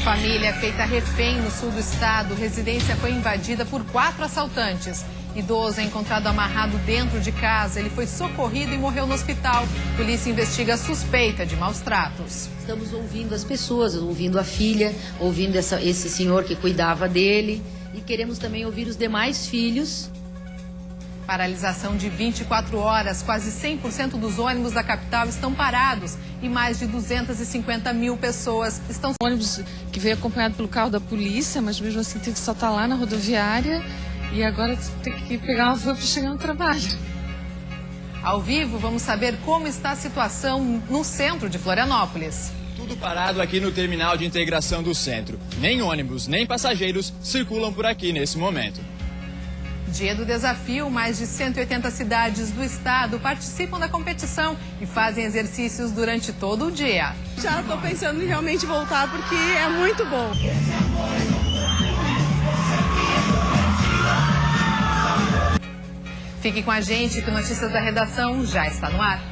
Família feita refém no sul do estado. Residência foi invadida por 4 assaltantes. Idoso é encontrado amarrado dentro de casa. Ele foi socorrido e morreu no hospital. Polícia investiga a suspeita de maus tratos. Estamos ouvindo as pessoas, ouvindo a filha, ouvindo esse senhor que cuidava dele. E queremos também ouvir os demais filhos. Paralisação de 24 horas. Quase 100% dos ônibus da capital estão parados. E mais de 250 mil pessoas estão... O ônibus que veio acompanhado pelo carro da polícia, mas mesmo assim tem que só estar lá na rodoviária. E agora tem que pegar uma van para chegar no trabalho. Ao vivo, vamos saber como está a situação no centro de Florianópolis. Tudo parado aqui no terminal de integração do centro. Nem ônibus, nem passageiros circulam por aqui nesse momento. Dia do desafio, mais de 180 cidades do estado participam da competição e fazem exercícios durante todo o dia. Já estou pensando em realmente voltar porque é muito bom. Fique com a gente que o Notícias da Redação já está no ar.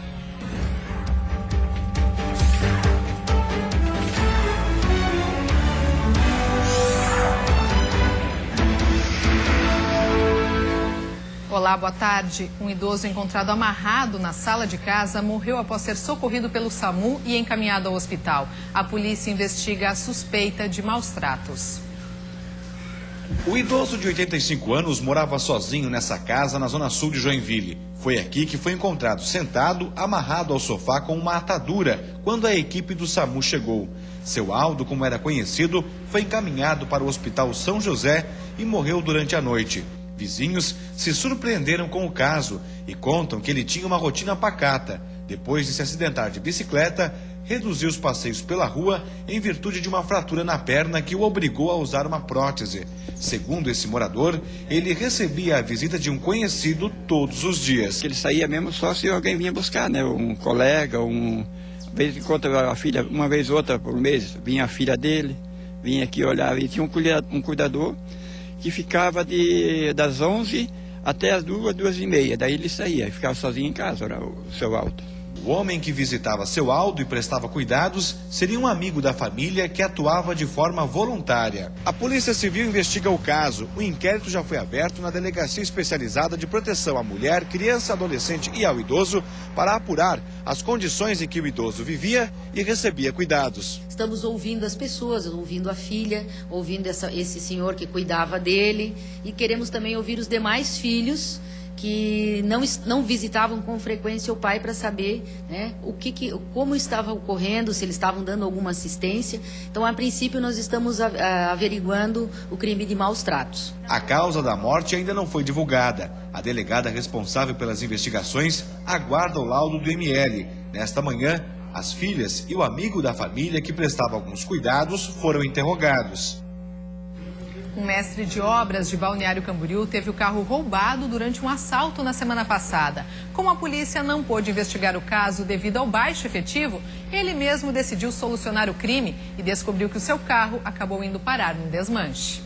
Olá, boa tarde. Um idoso encontrado amarrado na sala de casa morreu após ser socorrido pelo SAMU e encaminhado ao hospital. A polícia investiga a suspeita de maus tratos. O idoso de 85 anos morava sozinho nessa casa na zona sul de Joinville. Foi aqui que foi encontrado sentado, amarrado ao sofá com uma atadura, quando a equipe do SAMU chegou. Seu Aldo, como era conhecido, foi encaminhado para o Hospital São José e morreu durante a noite. Vizinhos se surpreenderam com o caso e contam que ele tinha uma rotina pacata. Depois de se acidentar de bicicleta, reduziu os passeios pela rua em virtude de uma fratura na perna que o obrigou a usar uma prótese. Segundo esse morador, ele recebia a visita de um conhecido todos os dias. Ele saía mesmo só se alguém vinha buscar, né? Um colega, Às vezes encontra a filha, uma vez ou outra por mês, vinha a filha dele, vinha aqui olhar, e tinha um cuidador que ficava das 11 até as 2, 2h30. Daí ele saía e ficava sozinho em casa, era o seu Aldo. O homem que visitava seu Aldo e prestava cuidados seria um amigo da família que atuava de forma voluntária. A Polícia Civil investiga o caso. O inquérito já foi aberto na Delegacia Especializada de Proteção à Mulher, Criança, Adolescente e ao Idoso para apurar as condições em que o idoso vivia e recebia cuidados. Estamos ouvindo as pessoas, ouvindo a filha, ouvindo esse senhor que cuidava dele. E queremos também ouvir os demais filhos que não visitavam com frequência o pai para saber, né, como estava ocorrendo, se eles estavam dando alguma assistência. Então, a princípio, nós estamos averiguando o crime de maus tratos. A causa da morte ainda não foi divulgada. A delegada responsável pelas investigações aguarda o laudo do ML. Nesta manhã, as filhas e o amigo da família que prestava alguns cuidados foram interrogados. Um mestre de obras de Balneário Camboriú teve o carro roubado durante um assalto na semana passada. Como a polícia não pôde investigar o caso devido ao baixo efetivo, ele mesmo decidiu solucionar o crime e descobriu que o seu carro acabou indo parar num desmanche.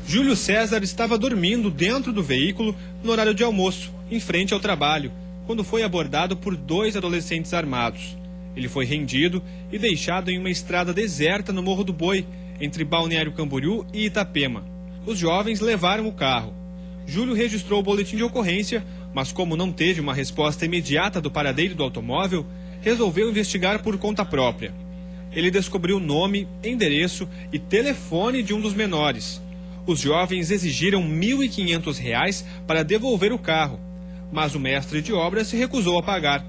Júlio César estava dormindo dentro do veículo no horário de almoço, em frente ao trabalho, quando foi abordado por 2 adolescentes armados. Ele foi rendido e deixado em uma estrada deserta no Morro do Boi, entre Balneário Camboriú e Itapema. Os jovens levaram o carro. Júlio registrou o boletim de ocorrência, mas como não teve uma resposta imediata do paradeiro do automóvel, resolveu investigar por conta própria. Ele descobriu o nome, endereço e telefone de um dos menores. Os jovens exigiram R$ 1.500 para devolver o carro, mas o mestre de obras se recusou a pagar.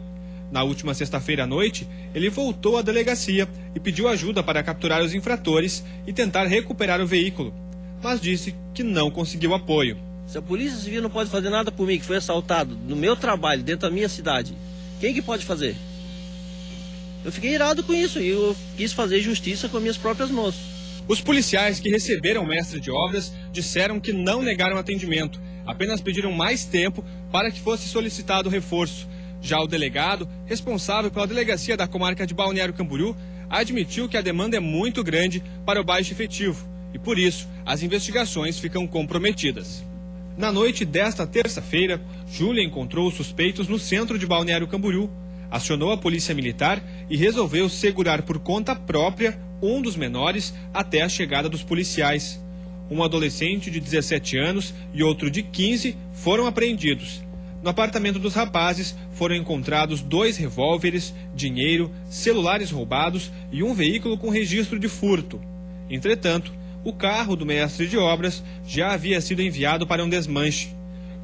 Na última sexta-feira à noite, ele voltou à delegacia e pediu ajuda para capturar os infratores e tentar recuperar o veículo, mas disse que não conseguiu apoio. Se a Polícia Civil não pode fazer nada por mim, que foi assaltado no meu trabalho, dentro da minha cidade, quem que pode fazer? Eu fiquei irado com isso e eu quis fazer justiça com minhas próprias mãos. Os policiais que receberam o mestre de obras disseram que não negaram atendimento, apenas pediram mais tempo para que fosse solicitado reforço. Já o delegado, responsável pela delegacia da comarca de Balneário Camboriú, admitiu que a demanda é muito grande para o baixo efetivo e, por isso, as investigações ficam comprometidas. Na noite desta terça-feira, Júlia encontrou os suspeitos no centro de Balneário Camboriú, acionou a polícia militar e resolveu segurar por conta própria um dos menores até a chegada dos policiais. Um adolescente de 17 anos e outro de 15 foram apreendidos. No apartamento dos rapazes foram encontrados 2 revólveres, dinheiro, celulares roubados e um veículo com registro de furto. Entretanto, o carro do mestre de obras já havia sido enviado para um desmanche.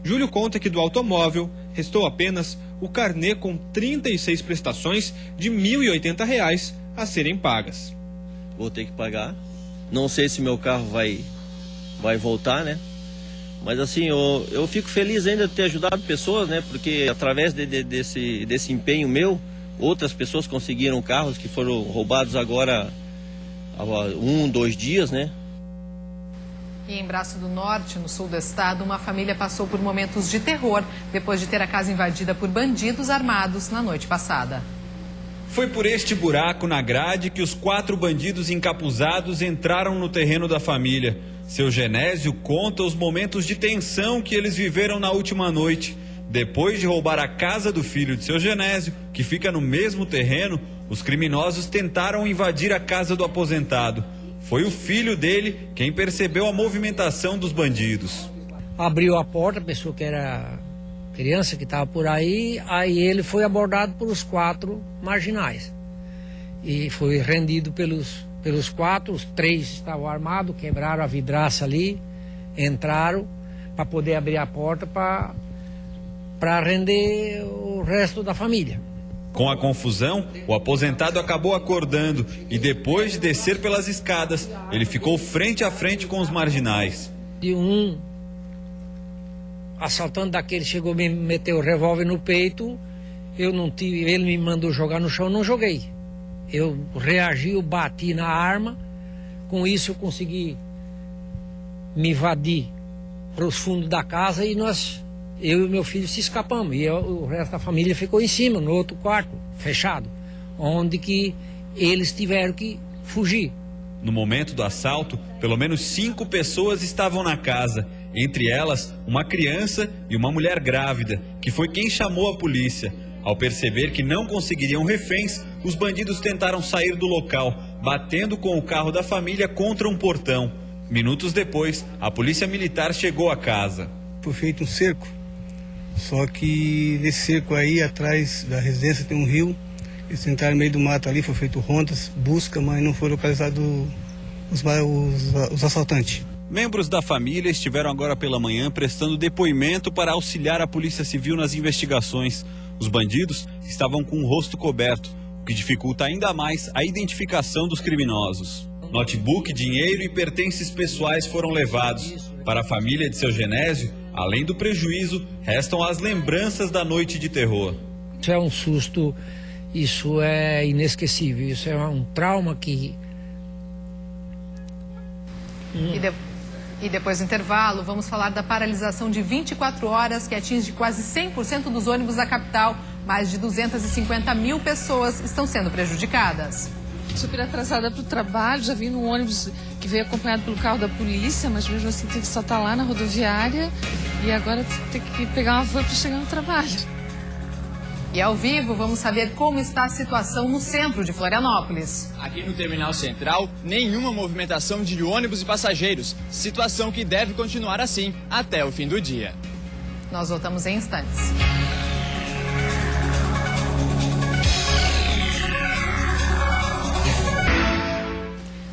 Júlio conta que do automóvel restou apenas o carnê com 36 prestações de R$ 1.080 a serem pagas. Vou ter que pagar. Não sei se meu carro vai voltar, né? Mas assim, eu fico feliz ainda de ter ajudado pessoas, né? Porque através desse empenho meu, outras pessoas conseguiram carros que foram roubados agora há 1, 2 dias, né? E em Braço do Norte, no sul do estado, uma família passou por momentos de terror depois de ter a casa invadida por bandidos armados na noite passada. Foi por este buraco na grade que os 4 bandidos encapuzados entraram no terreno da família. Seu Genésio conta os momentos de tensão que eles viveram na última noite. Depois de roubar a casa do filho de seu Genésio, que fica no mesmo terreno, os criminosos tentaram invadir a casa do aposentado. Foi o filho dele quem percebeu a movimentação dos bandidos. Abriu a porta, pensou que era criança que estava por aí ele foi abordado por os 4 marginais. E foi rendido pelos 4, os 3 estavam armados, quebraram a vidraça ali, entraram para poder abrir a porta para render o resto da família. Com a confusão, o aposentado acabou acordando e depois de descer pelas escadas, ele ficou frente a frente com os marginais. E um assaltante daquele chegou, me meteu o revólver no peito, ele me mandou jogar no chão, não joguei. Eu reagi, eu bati na arma, com isso eu consegui me invadir para os fundos da casa e eu e meu filho se escapamos. E o resto da família ficou em cima, no outro quarto, fechado, onde que eles tiveram que fugir. No momento do assalto, pelo menos 5 pessoas estavam na casa. Entre elas, uma criança e uma mulher grávida, que foi quem chamou a polícia. Ao perceber que não conseguiriam reféns, os bandidos tentaram sair do local, batendo com o carro da família contra um portão. Minutos depois, a polícia militar chegou à casa. Foi feito um cerco, só que nesse cerco aí, atrás da residência tem um rio. Eles entraram no meio do mato ali, foi feito rondas, busca, mas não foram localizados os assaltantes. Membros da família estiveram agora pela manhã prestando depoimento para auxiliar a Polícia Civil nas investigações. Os bandidos estavam com o rosto coberto, o que dificulta ainda mais a identificação dos criminosos. Notebook, dinheiro e pertences pessoais foram levados. Para a família de seu Genésio, além do prejuízo, restam as lembranças da noite de terror. Isso é um susto, isso é inesquecível, isso é um trauma que... E depois do intervalo, vamos falar da paralisação de 24 horas que atinge quase 100% dos ônibus da capital. Mais de 250 mil pessoas estão sendo prejudicadas. Super atrasada para o trabalho, já vim num ônibus que veio acompanhado pelo carro da polícia, mas mesmo assim tem que só estar lá na rodoviária e agora tem que pegar uma van para chegar no trabalho. E ao vivo, vamos saber como está a situação no centro de Florianópolis. Aqui no Terminal Central, nenhuma movimentação de ônibus e passageiros. Situação que deve continuar assim até o fim do dia. Nós voltamos em instantes.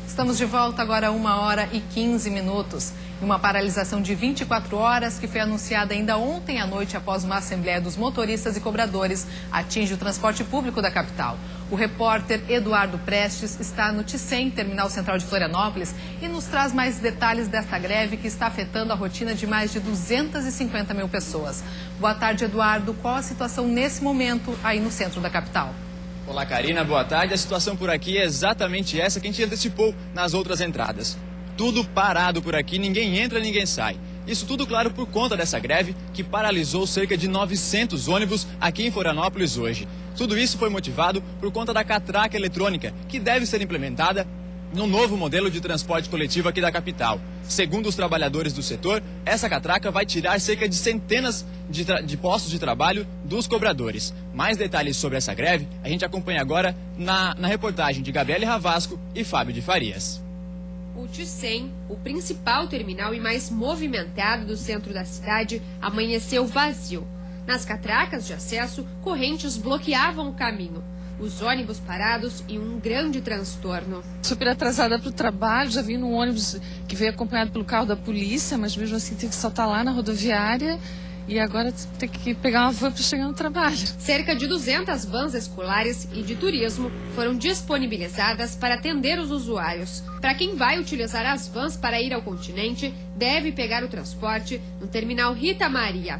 Estamos de volta agora 1h15. Uma paralisação de 24 horas que foi anunciada ainda ontem à noite após uma assembleia dos motoristas e cobradores atinge o transporte público da capital. O repórter Eduardo Prestes está no Ticem, Terminal Central de Florianópolis, e nos traz mais detalhes desta greve que está afetando a rotina de mais de 250 mil pessoas. Boa tarde, Eduardo. Qual a situação nesse momento aí no centro da capital? Olá, Karina. Boa tarde. A situação por aqui é exatamente essa que a gente antecipou nas outras entradas. Tudo parado por aqui, ninguém entra, ninguém sai. Isso tudo, claro, por conta dessa greve que paralisou cerca de 900 ônibus aqui em Florianópolis hoje. Tudo isso foi motivado por conta da catraca eletrônica, que deve ser implementada no novo modelo de transporte coletivo aqui da capital. Segundo os trabalhadores do setor, essa catraca vai tirar cerca de centenas de postos de trabalho dos cobradores. Mais detalhes sobre essa greve a gente acompanha agora na reportagem de Gabriele Ravasco e Fábio de Farias. O Thyssen, o principal terminal e mais movimentado do centro da cidade, amanheceu vazio. Nas catracas de acesso, correntes bloqueavam o caminho. Os ônibus parados e um grande transtorno. Super atrasada para o trabalho, já vim num ônibus que veio acompanhado pelo carro da polícia, mas mesmo assim tive que saltar lá na rodoviária e agora tem que pegar uma van para chegar no trabalho. Cerca de 200 vans escolares e de turismo foram disponibilizadas para atender os usuários. Para quem vai utilizar as vans para ir ao continente, deve pegar o transporte no terminal Rita Maria.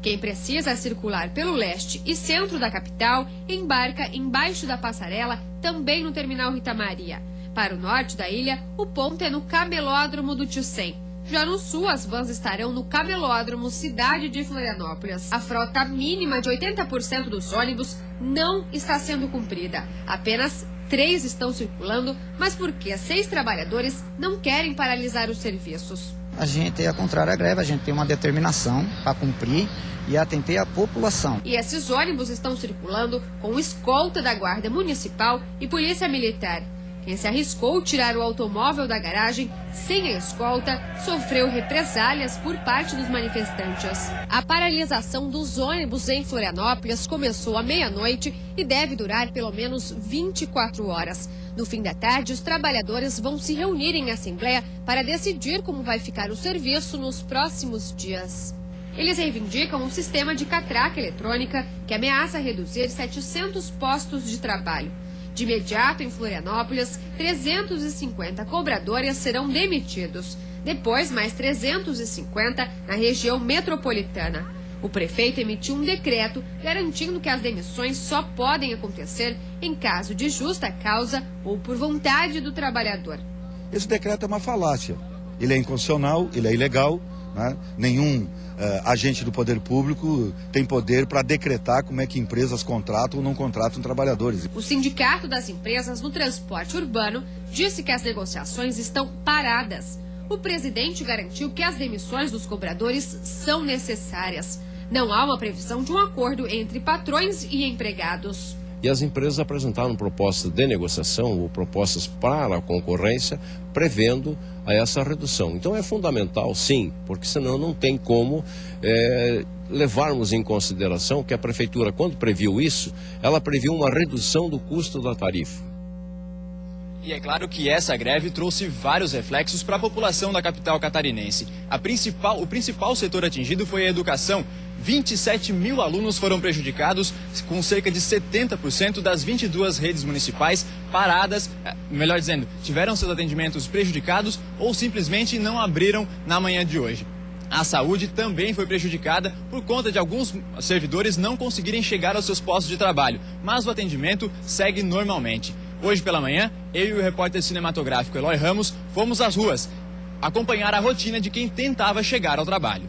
Quem precisa circular pelo leste e centro da capital, embarca embaixo da passarela, também no terminal Rita Maria. Para o norte da ilha, o ponto é no camelódromo do Thyssen. Já no sul, as vans estarão no camelódromo Cidade de Florianópolis. A frota mínima de 80% dos ônibus não está sendo cumprida. Apenas 3 estão circulando, mas porque 6 trabalhadores não querem paralisar os serviços. A gente é contrário à greve, a gente tem uma determinação para cumprir e atender a população. E esses ônibus estão circulando com escolta da Guarda Municipal e Polícia Militar. Quem se arriscou tirar o automóvel da garagem sem a escolta sofreu represálias por parte dos manifestantes. A paralisação dos ônibus em Florianópolis começou à meia-noite e deve durar pelo menos 24 horas. No fim da tarde, os trabalhadores vão se reunir em assembleia para decidir como vai ficar o serviço nos próximos dias. Eles reivindicam um sistema de catraca eletrônica que ameaça reduzir 700 postos de trabalho. De imediato, em Florianópolis, 350 cobradores serão demitidos. Depois, mais 350 na região metropolitana. O prefeito emitiu um decreto garantindo que as demissões só podem acontecer em caso de justa causa ou por vontade do trabalhador. Esse decreto é uma falácia. Ele é inconstitucional, ele é ilegal, né? Nenhum agente do poder público tem poder para decretar como é que empresas contratam ou não contratam trabalhadores. O Sindicato das Empresas no Transporte Urbano disse que as negociações estão paradas. O presidente garantiu que as demissões dos cobradores são necessárias. Não há uma previsão de um acordo entre patrões e empregados. E as empresas apresentaram propostas de negociação ou propostas para a concorrência, prevendo essa redução. Então é fundamental, sim, porque senão não tem como levarmos em consideração que a Prefeitura, quando previu isso, ela previu uma redução do custo da tarifa. E é claro que essa greve trouxe vários reflexos para a população da capital catarinense. O principal setor atingido foi a educação. 27 mil alunos foram prejudicados, com cerca de 70% das 22 redes municipais paradas, melhor dizendo, tiveram seus atendimentos prejudicados ou simplesmente não abriram na manhã de hoje. A saúde também foi prejudicada por conta de alguns servidores não conseguirem chegar aos seus postos de trabalho, mas o atendimento segue normalmente. Hoje pela manhã, eu e o repórter cinematográfico Eloy Ramos fomos às ruas acompanhar a rotina de quem tentava chegar ao trabalho.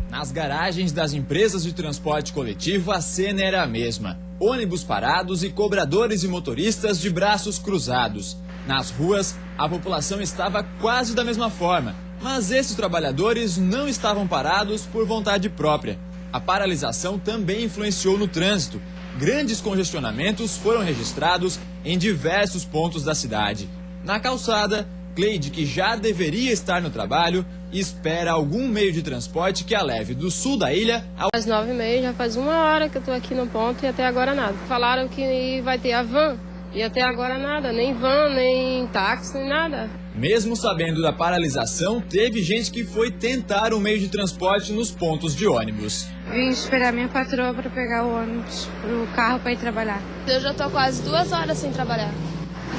Nas garagens das empresas de transporte coletivo, a cena era a mesma. Ônibus parados e cobradores e motoristas de braços cruzados. Nas ruas, a população estava quase da mesma forma, mas esses trabalhadores não estavam parados por vontade própria. A paralisação também influenciou no trânsito. Grandes congestionamentos foram registrados em diversos pontos da cidade. Na calçada, Cleide, que já deveria estar no trabalho, espera algum meio de transporte que a leve do sul da ilha ao... Às 9h30, já faz 1 hora que eu estou aqui no ponto e até agora nada. Falaram que vai ter a van e até agora nada, nem van, nem táxi, nem nada. Mesmo sabendo da paralisação, teve gente que foi tentar um meio de transporte nos pontos de ônibus. Vim esperar minha patroa para pegar o ônibus, o carro para ir trabalhar. Eu já estou quase 2 horas sem trabalhar,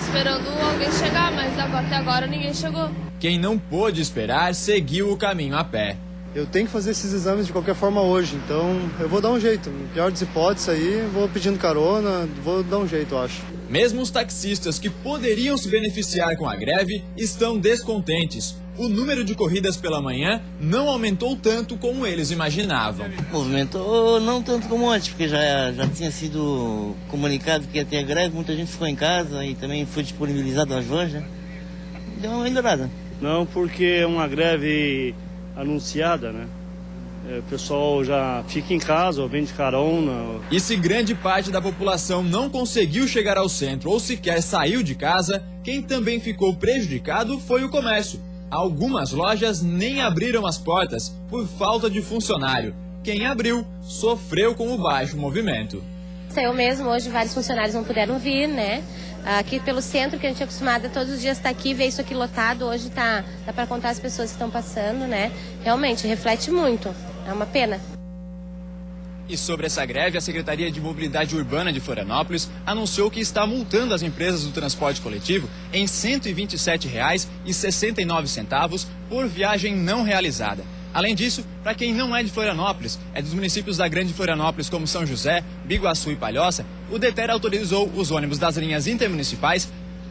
esperando alguém chegar, mas até agora ninguém chegou. Quem não pôde esperar, seguiu o caminho a pé. Eu tenho que fazer esses exames de qualquer forma hoje, então eu vou dar um jeito. No pior das hipóteses aí, vou pedindo carona, vou dar um jeito, eu acho. Mesmo os taxistas que poderiam se beneficiar com a greve estão descontentes. O número de corridas pela manhã não aumentou tanto como eles imaginavam. Movimentou não tanto como antes, porque já tinha sido comunicado que ia ter a greve, muita gente ficou em casa e também foi disponibilizado as vans, né? Deu uma melhorada. Não, porque é uma greve anunciada, né? O pessoal já fica em casa, ou vende carona. E se grande parte da população não conseguiu chegar ao centro ou sequer saiu de casa, quem também ficou prejudicado foi o comércio. Algumas lojas nem abriram as portas por falta de funcionário. Quem abriu sofreu com o baixo movimento. Eu mesmo, hoje vários funcionários não puderam vir, né? Aqui pelo centro, que a gente é acostumada todos os dias estar aqui, ver isso aqui lotado, hoje dá para contar as pessoas que estão passando, né? Realmente, reflete muito, é uma pena. E sobre essa greve, a Secretaria de Mobilidade Urbana de Florianópolis anunciou que está multando as empresas do transporte coletivo em R$ 127,69 por viagem não realizada. Além disso, para quem não é de Florianópolis, é dos municípios da Grande Florianópolis como São José, Biguaçu e Palhoça, o DETER autorizou os ônibus das linhas intermunicipais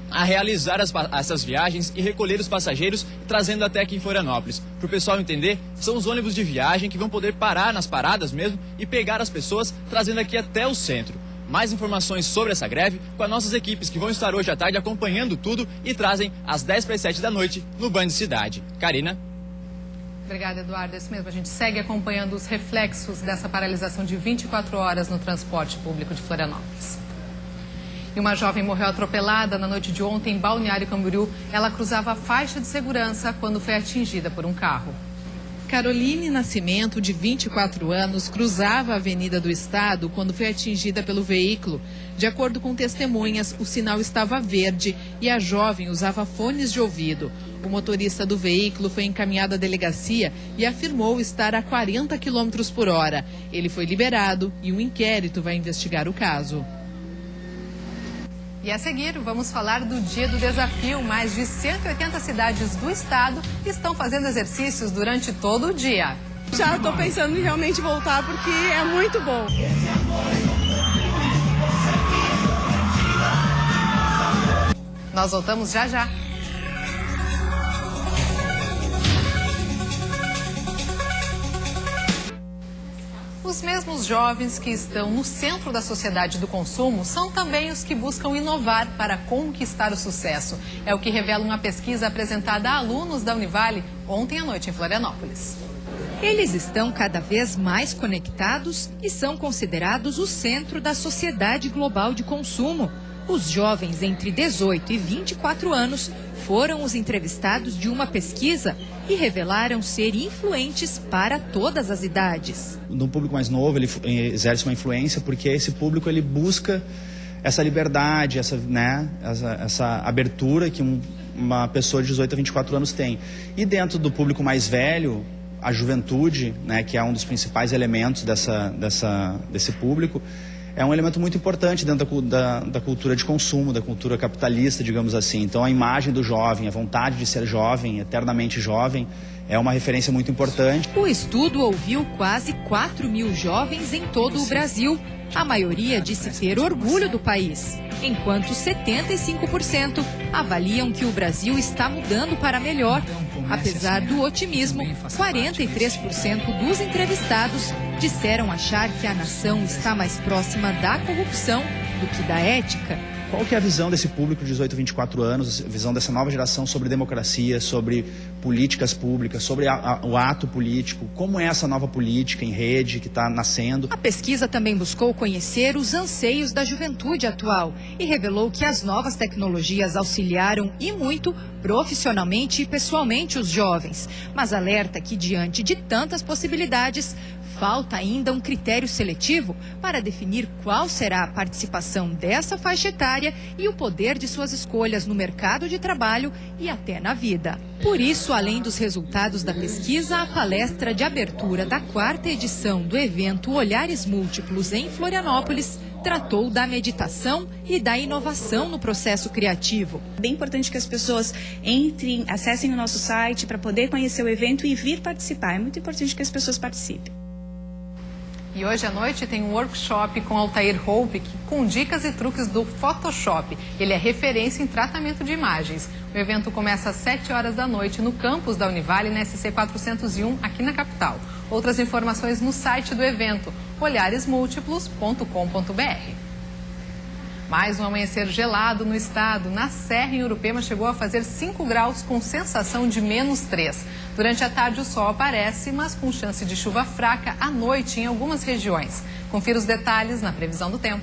a realizar essas viagens e recolher os passageiros, trazendo até aqui em Florianópolis. Para o pessoal entender, são os ônibus de viagem que vão poder parar nas paradas mesmo e pegar as pessoas, trazendo aqui até o centro. Mais informações sobre essa greve com as nossas equipes que vão estar hoje à tarde acompanhando tudo e trazem às 10h para as 7h no Band Cidade. Karina? Obrigada, Eduardo. É isso mesmo. A gente segue acompanhando os reflexos dessa paralisação de 24 horas no transporte público de Florianópolis. E uma jovem morreu atropelada na noite de ontem em Balneário Camboriú. Ela cruzava a faixa de segurança quando foi atingida por um carro. Caroline Nascimento, de 24 anos, cruzava a Avenida do Estado quando foi atingida pelo veículo. De acordo com testemunhas, o sinal estava verde e a jovem usava fones de ouvido. O motorista do veículo foi encaminhado à delegacia e afirmou estar a 40 km por hora. Ele foi liberado e um inquérito vai investigar o caso. E a seguir, vamos falar do Dia do Desafio. Mais de 180 cidades do estado estão fazendo exercícios durante todo o dia. Já estou pensando em realmente voltar porque é muito bom. Nós voltamos já já. Os mesmos jovens que estão no centro da sociedade do consumo são também os que buscam inovar para conquistar o sucesso. É o que revela uma pesquisa apresentada a alunos da Univale ontem à noite em Florianópolis. Eles estão cada vez mais conectados e são considerados o centro da sociedade global de consumo. Os jovens entre 18 e 24 anos foram os entrevistados de uma pesquisa e revelaram ser influentes para todas as idades. No público mais novo, ele exerce uma influência porque esse público ele busca essa liberdade, essa abertura que uma pessoa de 18 a 24 anos tem. E dentro do público mais velho, a juventude, que é um dos principais elementos desse público, é um elemento muito importante dentro da cultura de consumo, da cultura capitalista, digamos assim. Então a imagem do jovem, a vontade de ser jovem, eternamente jovem, é uma referência muito importante. O estudo ouviu quase 4.000 jovens em todo o Brasil. A maioria disse ter orgulho do país, enquanto 75% avaliam que o Brasil está mudando para melhor. Apesar do otimismo, 43% dos entrevistados disseram achar que a nação está mais próxima da corrupção do que da ética. Qual que é a visão desse público de 18 a 24 anos, a visão dessa nova geração sobre democracia, sobre políticas públicas, sobre o ato político? Como é essa nova política em rede que está nascendo? A pesquisa também buscou conhecer os anseios da juventude atual e revelou que as novas tecnologias auxiliaram e muito profissionalmente e pessoalmente os jovens, mas alerta que diante de tantas possibilidades, falta ainda um critério seletivo para definir qual será a participação dessa faixa etária e o poder de suas escolhas no mercado de trabalho e até na vida. Por isso, além dos resultados da pesquisa, a palestra de abertura da 4ª edição do evento Olhares Múltiplos em Florianópolis tratou da meditação e da inovação no processo criativo. É bem importante que as pessoas entrem, acessem o nosso site para poder conhecer o evento e vir participar. É muito importante que as pessoas participem. E hoje à noite tem um workshop com Altair Hope com dicas e truques do Photoshop. Ele é referência em tratamento de imagens. O evento começa às 7 horas da noite no campus da Univale, na SC 401, aqui na capital. Outras informações no site do evento, olharesmúltiplos.com.br. Mais um amanhecer gelado no estado. Na Serra, em Urupema, chegou a fazer 5 graus com sensação de -3. Durante a tarde o sol aparece, mas com chance de chuva fraca à noite em algumas regiões. Confira os detalhes na previsão do tempo.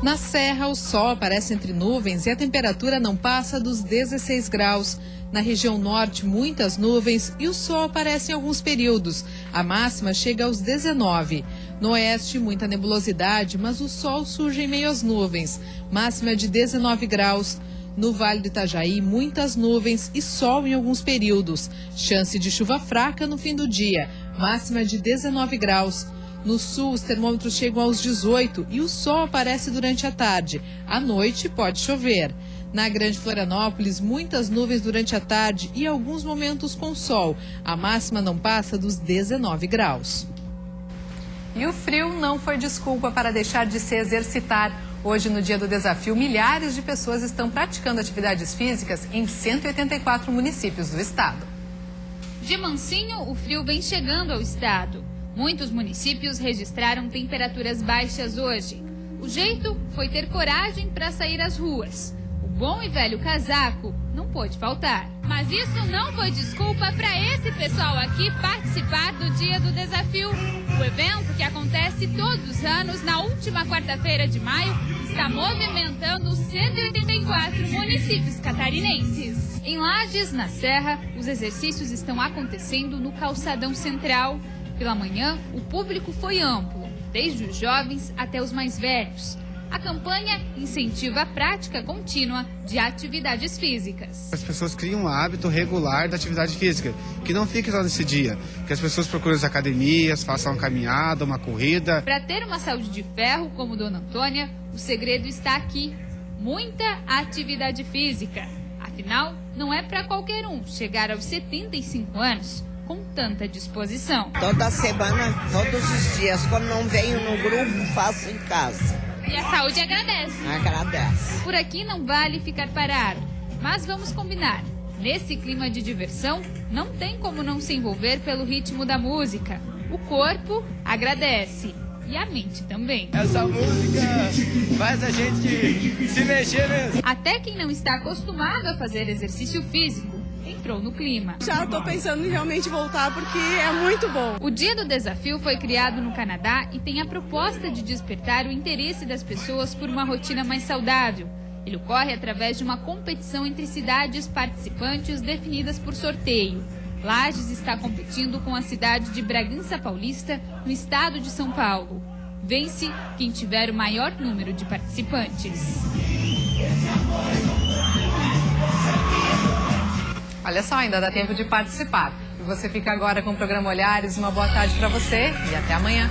Na Serra, o sol aparece entre nuvens e a temperatura não passa dos 16 graus. Na região norte, muitas nuvens e o sol aparece em alguns períodos. A máxima chega aos 19. No oeste, muita nebulosidade, mas o sol surge em meio às nuvens. Máxima de 19 graus. No Vale do Itajaí, muitas nuvens e sol em alguns períodos. Chance de chuva fraca no fim do dia. Máxima de 19 graus. No sul, os termômetros chegam aos 18 e o sol aparece durante a tarde. À noite, pode chover. Na Grande Florianópolis, muitas nuvens durante a tarde e alguns momentos com sol. A máxima não passa dos 19 graus. E o frio não foi desculpa para deixar de se exercitar. Hoje, no Dia do Desafio, milhares de pessoas estão praticando atividades físicas em 184 municípios do estado. De mansinho, o frio vem chegando ao estado. Muitos municípios registraram temperaturas baixas hoje. O jeito foi ter coragem para sair às ruas. O bom e velho casaco não pôde faltar. Mas isso não foi desculpa para esse pessoal aqui participar do Dia do Desafio. O evento, que acontece todos os anos na última quarta-feira de maio, está movimentando 184 municípios catarinenses. Em Lages, na Serra, os exercícios estão acontecendo no Calçadão Central. Pela manhã, o público foi amplo, desde os jovens até os mais velhos. A campanha incentiva a prática contínua de atividades físicas. As pessoas criam um hábito regular da atividade física, que não fique só nesse dia, que as pessoas procurem as academias, façam uma caminhada, uma corrida. Para ter uma saúde de ferro, como Dona Antônia, o segredo está aqui: muita atividade física. Afinal, não é para qualquer um chegar aos 75 anos com tanta disposição. Toda semana, todos os dias, quando não venho no grupo, faço em casa. E a saúde agradece. Agradece. Por aqui não vale ficar parado, mas vamos combinar. Nesse clima de diversão, não tem como não se envolver pelo ritmo da música. O corpo agradece e a mente também. Essa música faz a gente se mexer mesmo. Até quem não está acostumado a fazer exercício físico entrou no clima. Já estou pensando em realmente voltar porque é muito bom. O Dia do Desafio foi criado no Canadá e tem a proposta de despertar o interesse das pessoas por uma rotina mais saudável. Ele ocorre através de uma competição entre cidades participantes definidas por sorteio. Lages está competindo com a cidade de Bragança Paulista, no estado de São Paulo. Vence quem tiver o maior número de participantes. Olha só, ainda dá tempo de participar. E você fica agora com o programa Olhares. Uma boa tarde para você e até amanhã.